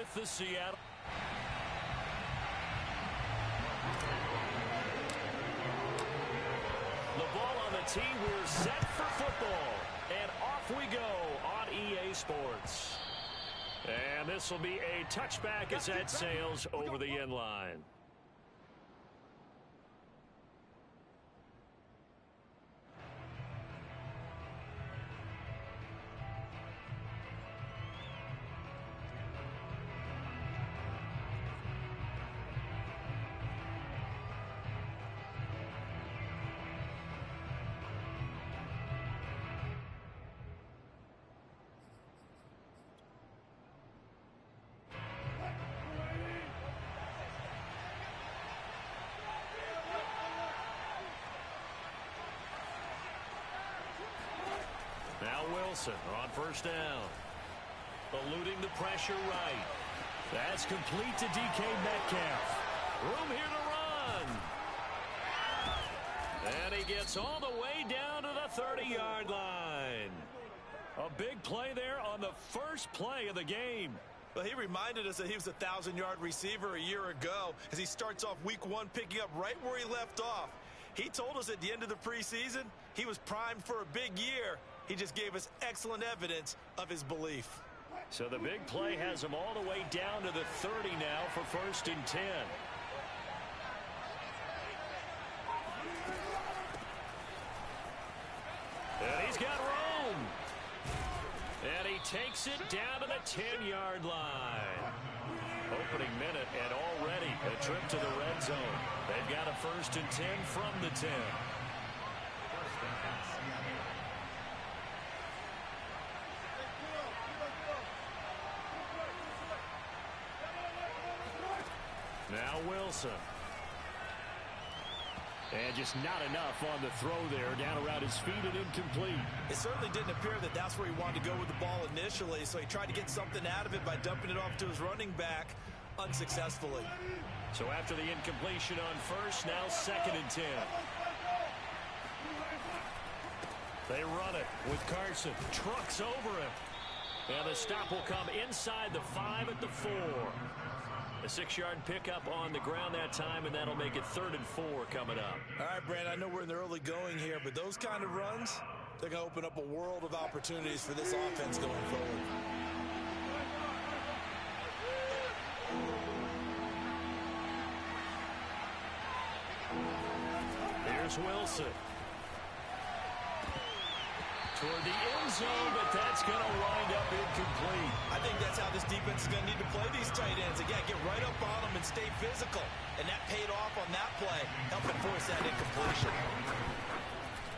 with the Seattle. The ball on the tee. We're set for football. And off we go on EA Sports. And this will be a touchback as that sails over the end line. Now Wilson on first down. Eluding the pressure right. That's complete to DK Metcalf. Room here to run. And he gets all the way down to the 30-yard line. A big play there on the first play of the game. Well, he reminded us that he was a 1,000-yard receiver a year ago as he starts off week 1 picking up right where he left off. He told us at the end of the preseason he was primed for a big year. He just gave us excellent evidence of his belief. So the big play has him all the way down to the 30 now for 1st and 10. And he's got room. And he takes it down to the 10-yard line. Opening minute and already a trip to the red zone. They've got a 1st and 10 from the 10. Now Wilson. And just not enough on the throw there. Down around his feet and incomplete. It certainly didn't appear that that's where he wanted to go with the ball initially, so he tried to get something out of it by dumping it off to his running back unsuccessfully. So after the incompletion on first, now 2nd and 10. They run it with Carson. Trucks over him. And the stop will come inside the 5 at the 4. A 6-yard pickup on the ground that time, and that'll make it 3rd and 4 coming up. All right, Brand, I know we're in the early going here, but those kind of runs, they're going to open up a world of opportunities for this offense going forward. Here's Wilson. Toward the end zone, but that's going to wind up incomplete. I think that's how this defense is going to need to play these tight ends. Again, get right up on them and stay physical. And that paid off on that play, helping force that incompletion.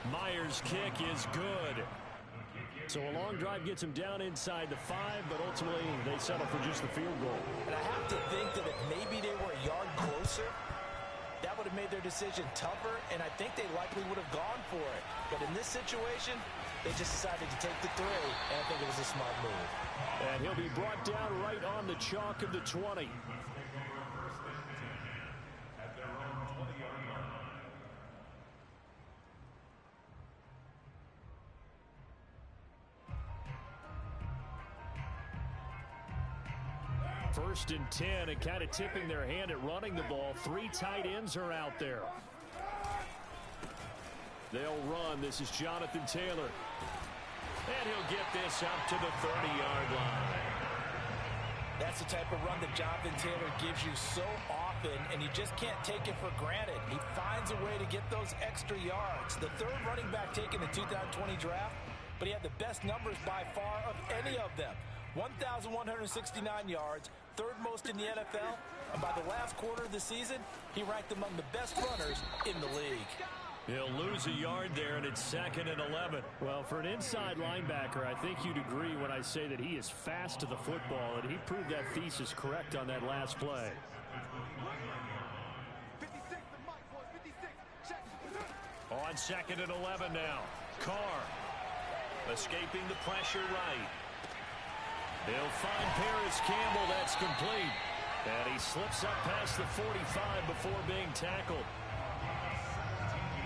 Myers' kick is good. So a long drive gets him down inside the 5, but ultimately they settle for just the field goal. And I have to think that if maybe they were a yard closer, that would have made their decision tougher, and I think they likely would have gone for it. But in this situation, they just decided to take the 3, and I think it was a smart move. And he'll be brought down right on the chalk of the 20. First and 10, and kind of tipping their hand at running the ball. 3 tight ends are out there. They'll run. This is Jonathan Taylor. And he'll get this up to the 30-yard line. That's the type of run that Jonathan Taylor gives you so often, and you just can't take it for granted. He finds a way to get those extra yards. The 3rd running back taken in the 2020 draft, but he had the best numbers by far of any of them. 1,169 yards, 3rd most in the NFL, and by the last quarter of the season, he ranked among the best runners in the league. He'll lose a yard there, and it's 2nd and 11. Well, for an inside linebacker, I think you'd agree when I say that he is fast to the football, and he proved that thesis correct on that last play. On 2nd and 11 now. Carr escaping the pressure right. He'll find Paris Campbell. That's complete. And he slips up past the 45 before being tackled.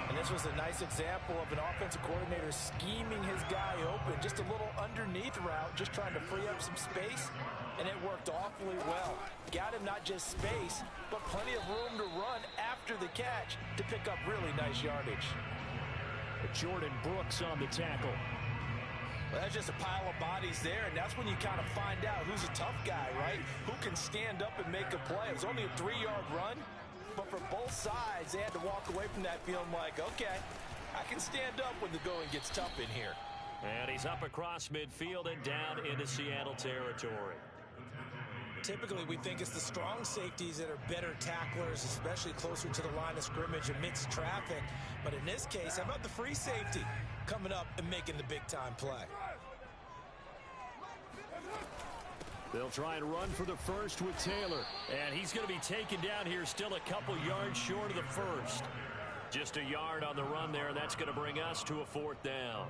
And This was a nice example of an offensive coordinator scheming his guy open. Just a little underneath route, just trying to free up some space, and it worked awfully well. Got him not just space, but plenty of room to run after the catch to pick up really nice yardage. Jordan Brooks on the tackle. Well, that's just a pile of bodies there, and that's when you kind of find out who's a tough guy, right? Who can stand up and make a play. It was only a 3-yard run, but for both sides, they had to walk away from that feeling like, okay, I can stand up when the going gets tough in here. And he's up across midfield and down into Seattle territory. Typically, we think it's the strong safeties that are better tacklers, especially closer to the line of scrimmage amidst traffic. But in this case, how about the free safety coming up and making the big-time play? They'll try and run for the first with Taylor. And he's going to be taken down here still a couple yards short of the first. Just a yard on the run there. That's going to bring us to a 4th down.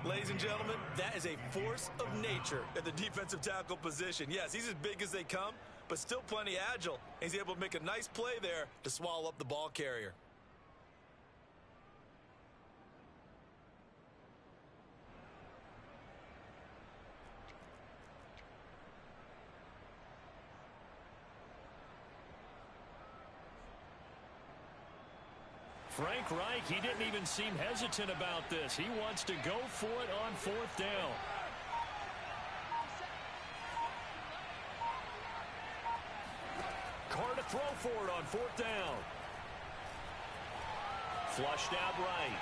Ladies and gentlemen, that is a force of nature at the defensive tackle position. Yes, he's as big as they come, but still plenty agile. He's able to make a nice play there to swallow up the ball carrier. Frank Reich, he didn't even seem hesitant about this. He wants to go for it on 4th down. Carr to throw for it on 4th down. Flushed out right.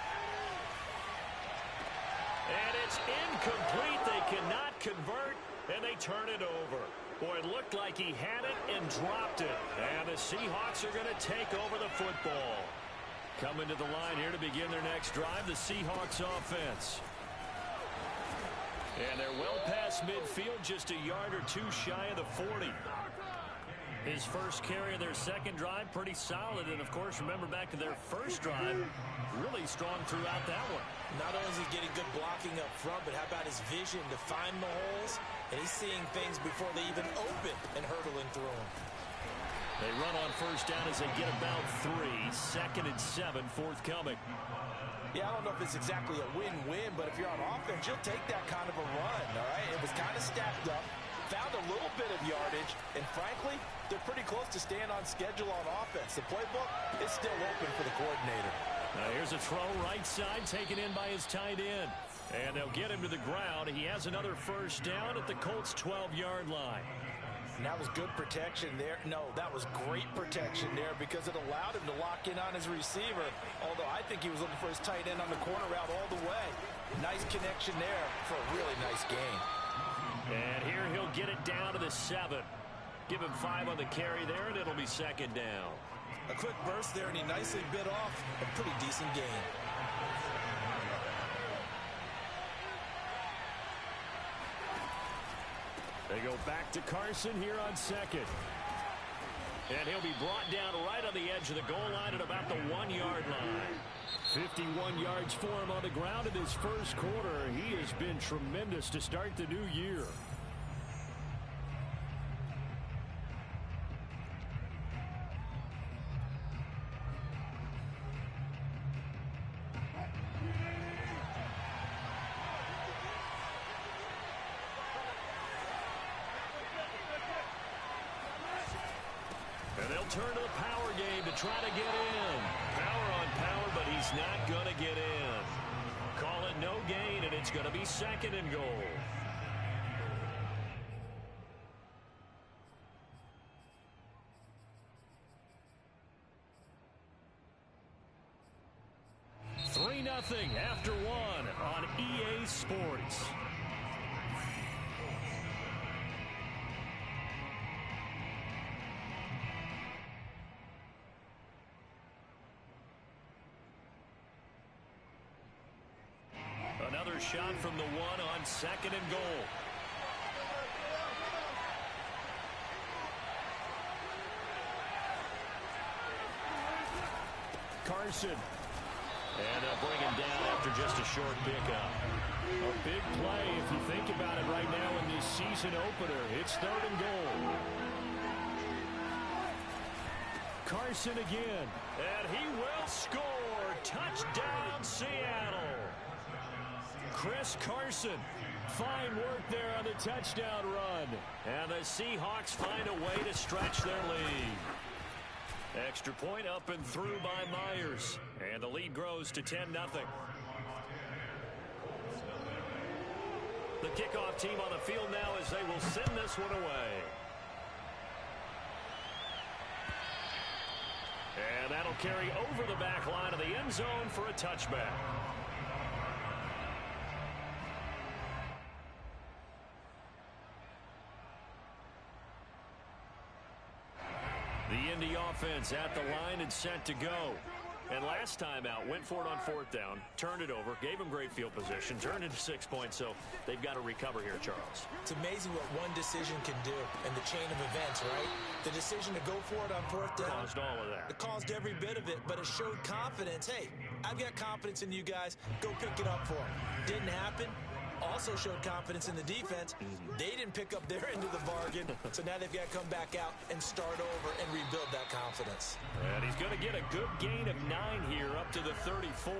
And it's incomplete. They cannot convert, and they turn it over. Boy, it looked like he had it and dropped it. And the Seahawks are going to take over the football. Coming to the line here to begin their next drive, the Seahawks offense. And they're well past midfield, just a yard or two shy of the 40. His first carry of their second drive, pretty solid. And, of course, remember back to their first drive, really strong throughout that one. Not only is he getting good blocking up front, but how about his vision to find the holes? And he's seeing things before they even open and hurdling through them. They run on first down as they get about 3. 2nd and 7 forthcoming. Yeah, I don't know if it's exactly a win-win, but if you're on offense, you'll take that kind of a run, all right? It was kind of stacked up, found a little bit of yardage, and frankly, they're pretty close to staying on schedule on offense. The playbook is still open for the coordinator. Now here's a throw right side taken in by his tight end. And they'll get him to the ground. He has another first down at the Colts' 12-yard line. And that was good protection there. No, that was great protection there because it allowed him to lock in on his receiver. Although I think he was looking for his tight end on the corner route all the way. Nice connection there for a really nice gain. And here he'll get it down to the 7. Give him 5 on the carry there, and it'll be 2nd down. A quick burst there, and he nicely bit off a pretty decent gain. They go back to Carson here on 2nd. And he'll be brought down right on the edge of the goal line at about the 1-yard line. 51 yards for him on the ground in his first quarter. He has been tremendous to start the new year. Turn to the power game to try to get in. Power on power, but he's not going to get in. Call it no gain, and it's going to be 2nd and goal. Three 3-0 after 1 on EA Sports. Another shot from the 1 on 2nd and goal. Carson. And they'll bring him down after just a short pickup. A big play if you think about it right now in this season opener. It's 3rd and goal. Carson again. And he will score. Touchdown, Seattle. Chris Carson. Fine work there on the touchdown run. And the Seahawks find a way to stretch their lead. Extra point up and through by Myers. And the lead grows to 10-0. The kickoff team on the field now as they will send this one away. And that'll carry over the back line of the end zone for a touchback. The Indy offense at the line and set to go. And last time out, went for it on fourth down, turned it over, gave them great field position, turned into 6 points, so they've got to recover here, Charles. It's amazing what one decision can do in the chain of events, right? The decision to go for it on fourth down. Caused all of that. It caused every bit of it, but it showed confidence. Hey, I've got confidence in you guys. Go pick it up for them. Didn't happen. Also showed confidence in the defense. They didn't pick up their end of the bargain, so now they've got to come back out and start over and rebuild that confidence. And he's going to get a good gain of 9 here up to the 34.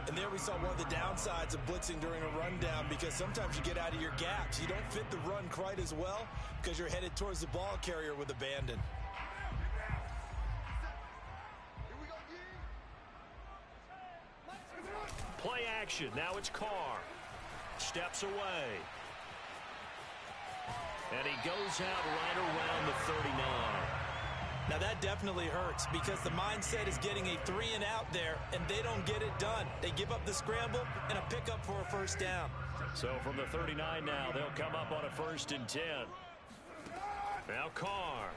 And there we saw one of the downsides of blitzing during a rundown, because sometimes you get out of your gaps. You don't fit the run quite as well because you're headed towards the ball carrier with abandon. Play action. Now it's Carr. Steps away. And he goes out right around the 39. Now that definitely hurts, because the mindset is getting a 3 and out there, and they don't get it done. They give up the scramble and a pickup for a first down. So from the 39 now, they'll come up on a 1st and 10. Now Carr.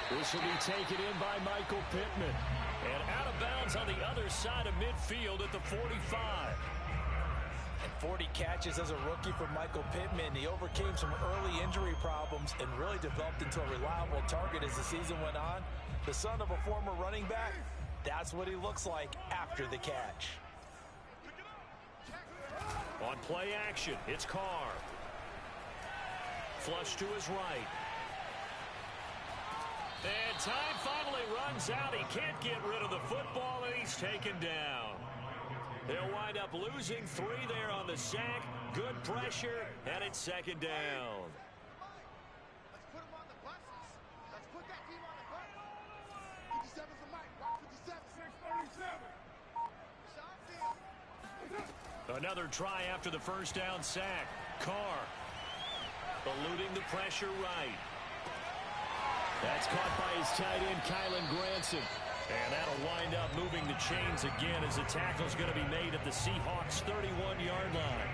This will be taken in by Michael Pittman. And out of bounds on the other side of midfield at the 45. And 40 catches as a rookie for Michael Pittman. He overcame some early injury problems and really developed into a reliable target as the season went on. The son of a former running back, that's what he looks like after the catch. On play action, it's Carr. Flush to his right. And time finally runs out. He can't get rid of the football, and he's taken down. They'll wind up losing 3 there on the sack. Good pressure, and it's 2nd down. Let's put him on the buses. Let's put that team on the bus. 57's the mic. Watch 57. 637. Another try after the first down sack. Carr eluding the pressure right. That's caught by his tight end, Kylan Granson. And that'll wind up moving the chains again as the tackle's going to be made at the Seahawks' 31-yard line.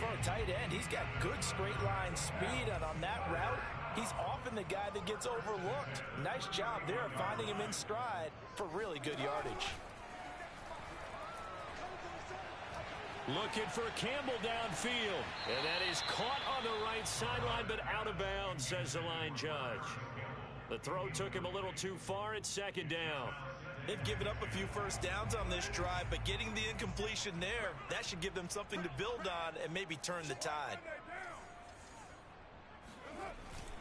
For a tight end, he's got good straight line speed, and on that route, he's often the guy that gets overlooked. Nice job there of finding him in stride for really good yardage. Looking for Campbell downfield. And that is caught on the right sideline, but out of bounds, says the line judge. The throw took him a little too far. It's 2nd down. They've given up a few first downs on this drive, but getting the incompletion there, that should give them something to build on and maybe turn the tide.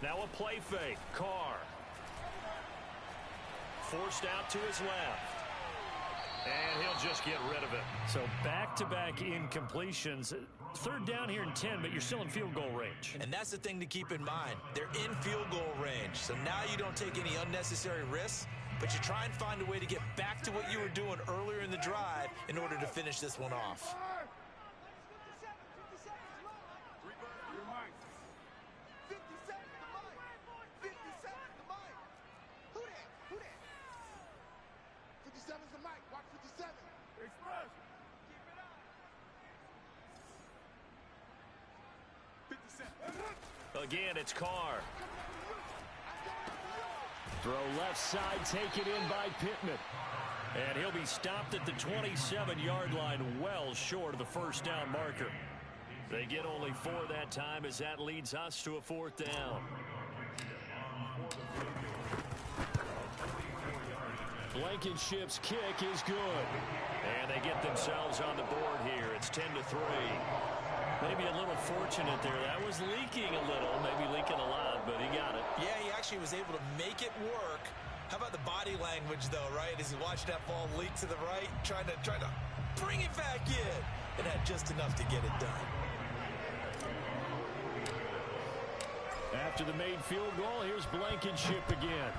Now a play fake. Carr. Forced out to his left. And he'll just get rid of it. So back-to-back incompletions. 3rd down here in 10, but you're still in field goal range. And that's the thing to keep in mind. They're in field goal range. So now you don't take any unnecessary risks, but you try and find a way to get back to what you were doing earlier in the drive in order to finish this one off. Again, it's Carr. Throw left side, taken in by Pittman. And he'll be stopped at the 27-yard line, well short of the first down marker. They get only 4 that time as that leads us to a 4th down. Blankenship's kick is good. And they get themselves on the board here. It's 10-3. Maybe a little fortunate there. That was leaking a little, maybe leaking a lot, but he got it. Yeah, he actually was able to make it work. How about the body language, though, right? As he watched that ball leak to the right, trying to bring it back in. It had just enough to get it done. After the made field goal, here's Blankenship again.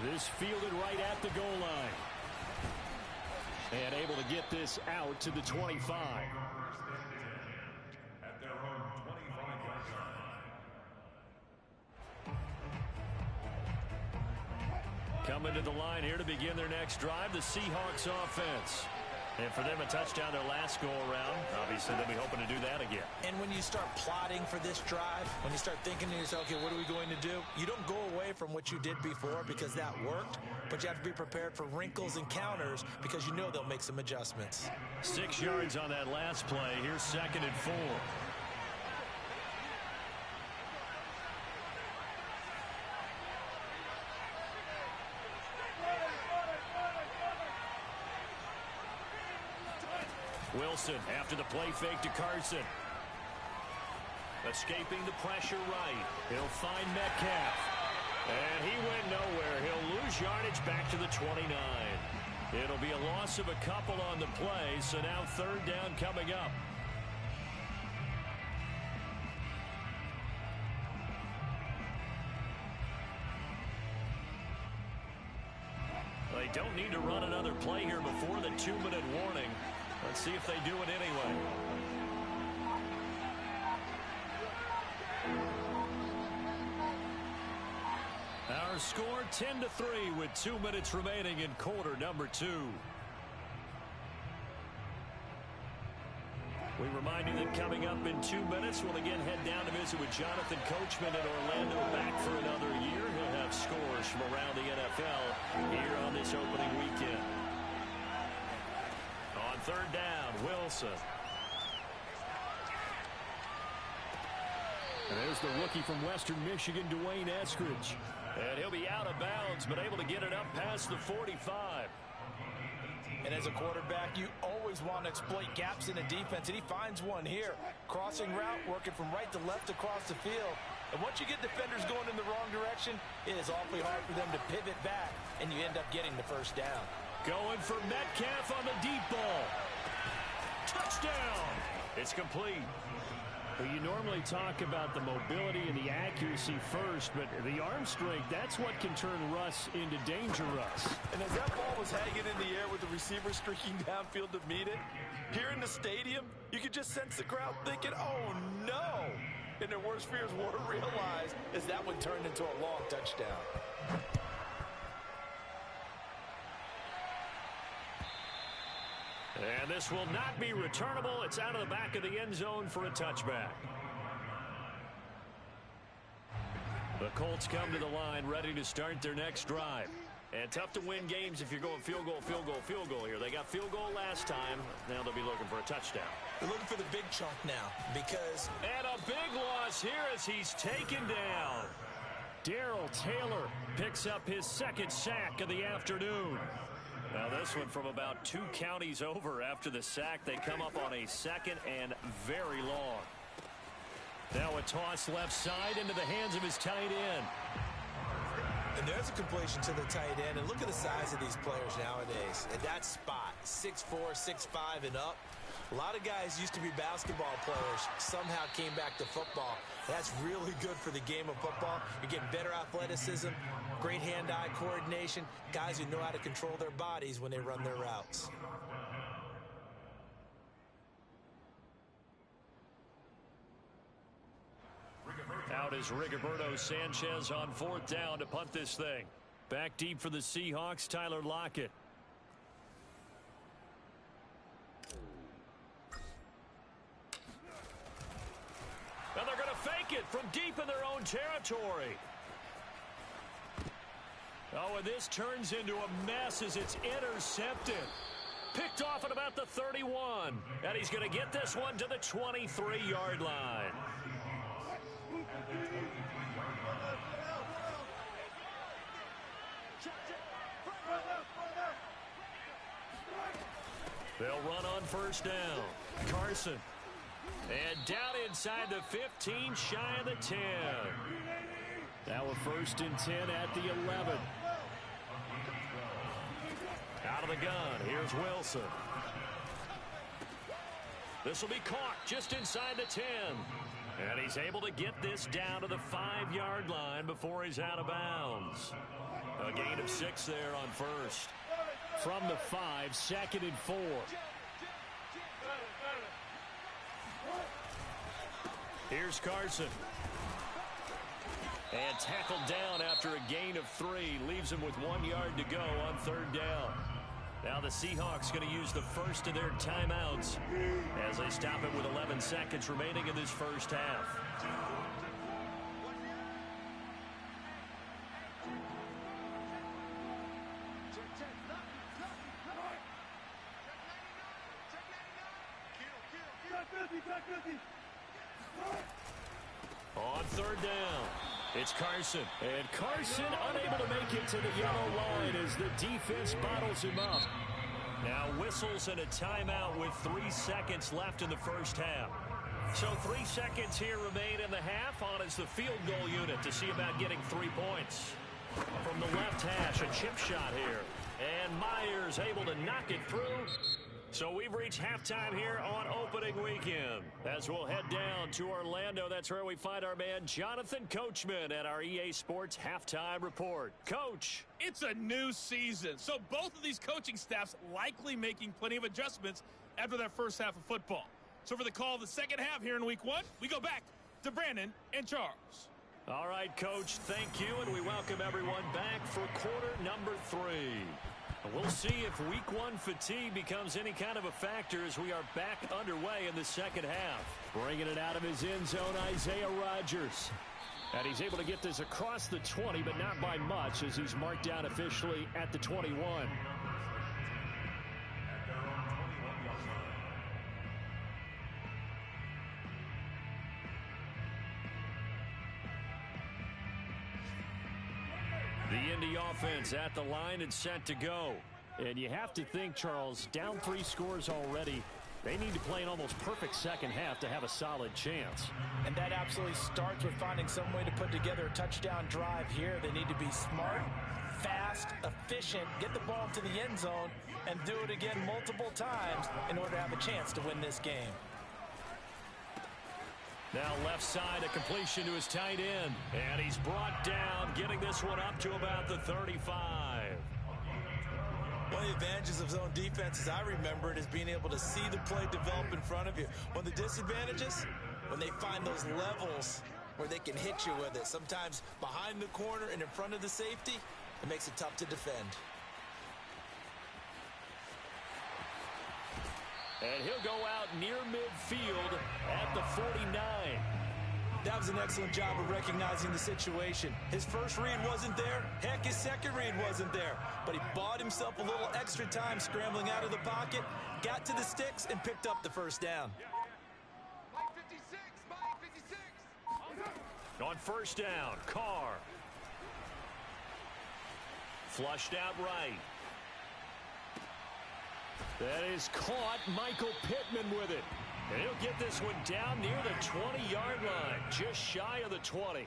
This fielded right at the goal line. And able to get this out to the 25. Coming to the line here to begin their next drive, the Seahawks offense. And for them, a touchdown their last go-around. Obviously, they'll be hoping to do that again. And when you start plotting for this drive, when you start thinking to yourself, okay, what are we going to do? You don't go away from what you did before because that worked, but you have to be prepared for wrinkles and counters because you know they'll make some adjustments. 6 yards on that last play. Here's 2nd and 4. Wilson after the play fake to Carson. Escaping the pressure right. He'll find Metcalf. And he went nowhere. He'll lose yardage back to the 29. It'll be a loss of a couple on the play, so now 3rd down coming up. They don't need to run another play here before the 2-minute warning. Let's see if they do it anyway. Our score 10-3 with 2 minutes remaining in quarter number 2. We remind you that coming up in 2 minutes, we'll again head down to visit with Jonathan Coachman in Orlando, back for another year. He'll have scores from around the NFL here on this opening weekend. On 3rd down, Wilson. And there's the rookie from Western Michigan, Dwayne Eskridge. And he'll be out of bounds, but able to get it up past the 45. And as a quarterback, you always want to exploit gaps in the defense, and he finds one here. Crossing route, working from right to left across the field. And once you get defenders going in the wrong direction, it is awfully hard for them to pivot back, and you end up getting the 1st down. Going for Metcalf on the deep ball. Touchdown! It's complete. Well, you normally talk about the mobility and the accuracy first, but the arm strength, that's what can turn Russ into danger Russ. And as that ball was hanging in the air with the receiver streaking downfield to meet it, here in the stadium, you could just sense the crowd thinking, oh, no. And their worst fears were realized as that one turned into a long touchdown. And this will not be returnable. It's out of the back of the end zone for a touchback. The Colts come to the line ready to start their next drive. And tough to win games if you're going field goal, field goal, field goal here. They got field goal last time. Now they'll be looking for a touchdown. They're looking for the big chunk now because... And a big loss here as he's taken down. Darrell Taylor picks up his 2nd sack of the afternoon. Now this one from about 2 counties over after the sack. They come up on a 2nd and very long. Now a toss left side into the hands of his tight end. And there's a completion to the tight end. And look at the size of these players nowadays. At that spot, 6'4", 6'5", and up. A lot of guys used to be basketball players, somehow came back to football. That's really good for the game of football. You're getting better athleticism, great hand-eye coordination, guys who know how to control their bodies when they run their routes. Out is Rigoberto Sanchez on 4th down to punt this thing. Back deep for the Seahawks, Tyler Lockett. And they're going to fake it from deep in their own territory. Oh, and this turns into a mess as it's intercepted. Picked off at about the 31. And he's going to get this one to the 23-yard line. They'll run on 1st down. Carson And down inside the 15, shy of the 10. Now a 1st and 10 at the 11. Out of the gun, here's Wilson. This will be caught just inside the 10. And he's able to get this down to the 5-yard line before he's out of bounds. A gain of 6 there on 1st. From the 5, 2nd and 4. Here's Carson. And tackled down after a gain of 3. Leaves him with 1 yard to go on 3rd down. Now the Seahawks going to use the first of their timeouts as they stop it with 11 seconds remaining in this first half. On 3rd down, it's Carson. And Carson unable to make it to the yellow line as the defense bottles him up. Now whistles and a timeout with 3 seconds left in the first half. So 3 seconds here remain in the half. On is the field goal unit to see about getting 3 points. From the left hash, a chip shot here. And Myers able to knock it through. So we've reached halftime here on opening weekend. As we'll head down to Orlando, that's where we find our man Jonathan Coachman at our EA Sports Halftime Report. Coach. It's a new season, so both of these coaching staffs likely making plenty of adjustments after that first half of football. So for the call of the second half here in week 1, we go back to Brandon and Charles. All right, Coach, thank you, and we welcome everyone back for quarter number 3. We'll see if week 1 fatigue becomes any kind of a factor as we are back underway in the second half. Bringing it out of his end zone, Isaiah Rodgers. And he's able to get this across the 20, but not by much as he's marked down officially at the 21. The Indy offense at the line and set to go. And you have to think, Charles, down 3 scores already. They need to play an almost perfect second half to have a solid chance. And that absolutely starts with finding some way to put together a touchdown drive here. They need to be smart, fast, efficient, get the ball to the end zone, and do it again multiple times in order to have a chance to win this game. Now left side, a completion to his tight end. And he's brought down, getting this one up to about the 35. One of the advantages of zone defense, as I remember it, is being able to see the play develop in front of you. One of the disadvantages, when they find those levels where they can hit you with it. Sometimes behind the corner and in front of the safety, it makes it tough to defend. And he'll go out near midfield at the 49. That was an excellent job of recognizing the situation. His first read wasn't there. Heck, his second read wasn't there. But he bought himself a little extra time scrambling out of the pocket, got to the sticks, and picked up the first down. Mike 56, Mike 56. On first down, Carr. Flushed out right. That is caught. Michael Pittman with it. And he'll get this one down near the 20-yard line, just shy of the 20. A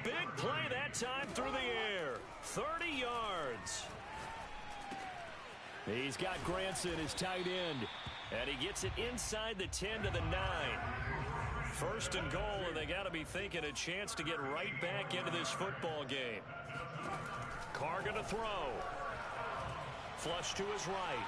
big play that time through the air. 30 yards. He's got Granson, his tight end. And he gets it inside the 10 to the 9. First and goal, and they got to be thinking a chance to get right back into this football game. Carr going to throw. Flush to his right.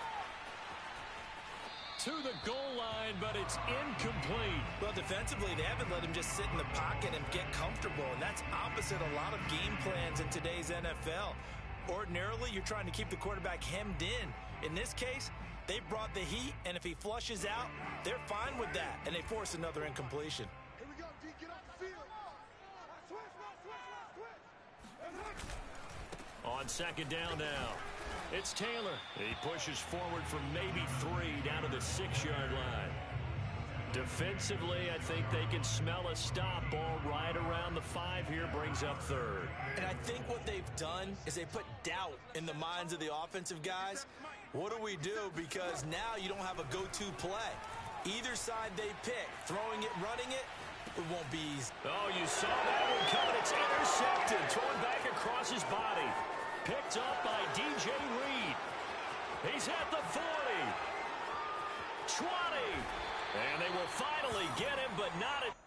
To the goal line, but it's incomplete. Well, defensively, they haven't let him just sit in the pocket and get comfortable, and that's opposite a lot of game plans in today's NFL. Ordinarily, you're trying to keep the quarterback hemmed in. In this case, they brought the heat, and if he flushes out, they're fine with that, and they force another incompletion. Here we go, D. Get off the field. Switch. On second down now, it's Taylor. He pushes forward from maybe 3 down to the 6-yard line. Defensively, I think they can smell a stop. Ball right around the 5 here, brings up 3rd. And I think what they've done is they put doubt in the minds of the offensive guys. What do we do? Because now you don't have a go-to play. Either side they pick, throwing it, running it, it won't be easy. Oh, you saw that one coming. It's intercepted. Thrown back across his body. Picked up by DJ Reed. He's at the 40. 20. And they will finally get him, but not at...